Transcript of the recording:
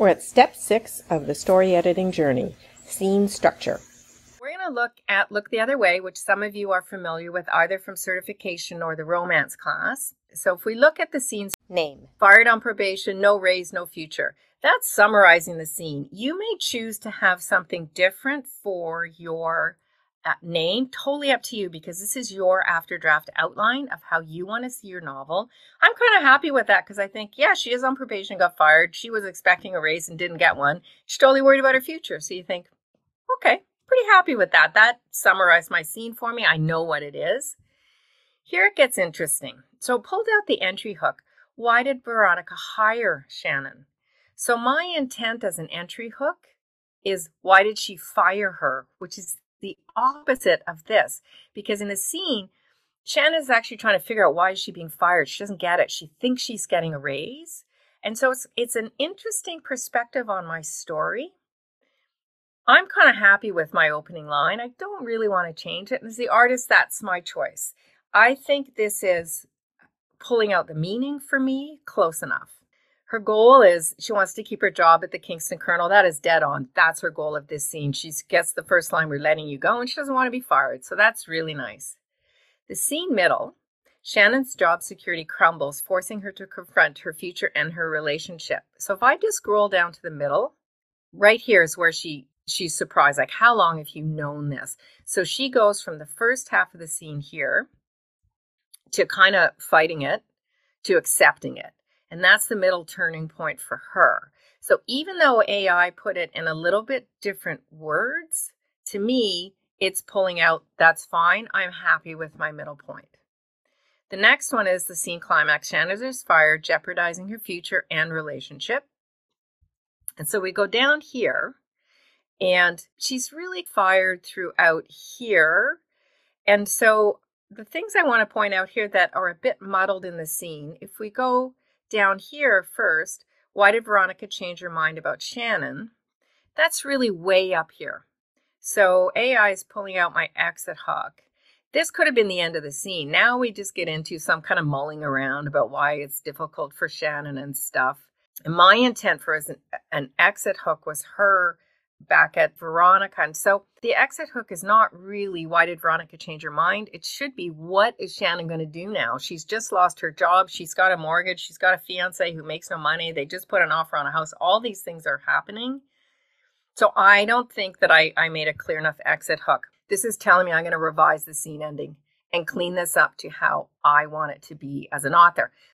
We're at step 6 of the story editing journey, scene structure. We're going to look at Look the Other Way, which some of you are familiar with either from certification or the romance class. So if we look at the scene's Name. fired on probation, no raise, no future. That's summarizing the scene. You may choose to have something different for your name, totally up to you, because this is your after draft outline of how you want to see your novel. I'm kind of happy with that because I think, yeah, she is on probation, got fired. She was expecting a raise and didn't get one. She's totally worried about her future. So you think, okay, pretty happy with that. That summarized my scene for me. I know what it is. Here it gets interesting. So pulled out the entry hook. Why did Veronica hire Shannon? So my intent as an entry hook is, why did she fire her? Which is the opposite of this. Because in the scene, Shannon is actually trying to figure out, why is she being fired? She doesn't get it. She thinks she's getting a raise. And so it's an interesting perspective on my story. I'm kind of happy with my opening line. I don't really want to change it. And as the artist, that's my choice. I think this is pulling out the meaning for me close enough. Her goal is she wants to keep her job at the Kingston Kernel. That is dead on. That's her goal of this scene. She gets the first line, we're letting you go, and she doesn't want to be fired. So that's really nice. The scene middle, Shannon's job security crumbles, forcing her to confront her future and her relationship. So if I just scroll down to the middle, right here is where she's surprised. Like, how long have you known this? So she goes from the first half of the scene here to kind of fighting it to accepting it. And that's the middle turning point for her. So even though AI put it in a little bit different words, to me, it's pulling out, that's fine. I'm happy with my middle point. The next one is the scene climax. Shannon is fired, jeopardizing her future and relationship. And so we go down here, and she's really fired throughout here. And so the things I want to point out here that are a bit muddled in the scene, if we go down here first, why did Veronica change her mind about Shannon? That's really way up here. So AI is pulling out my exit hook. This could have been the end of the scene. Now we just get into some kind of mulling around about why it's difficult for Shannon and stuff. And my intent for an exit hook was her back at Veronica. And so the exit hook is not really, why did Veronica change her mind? It should be, what is Shannon going to do now? She's just lost her job. She's got a mortgage. She's got a fiance who makes no money. They just put an offer on a house. All these things are happening. So I don't think that I made a clear enough exit hook. This is telling me I'm going to revise the scene ending and clean this up to how I want it to be as an author.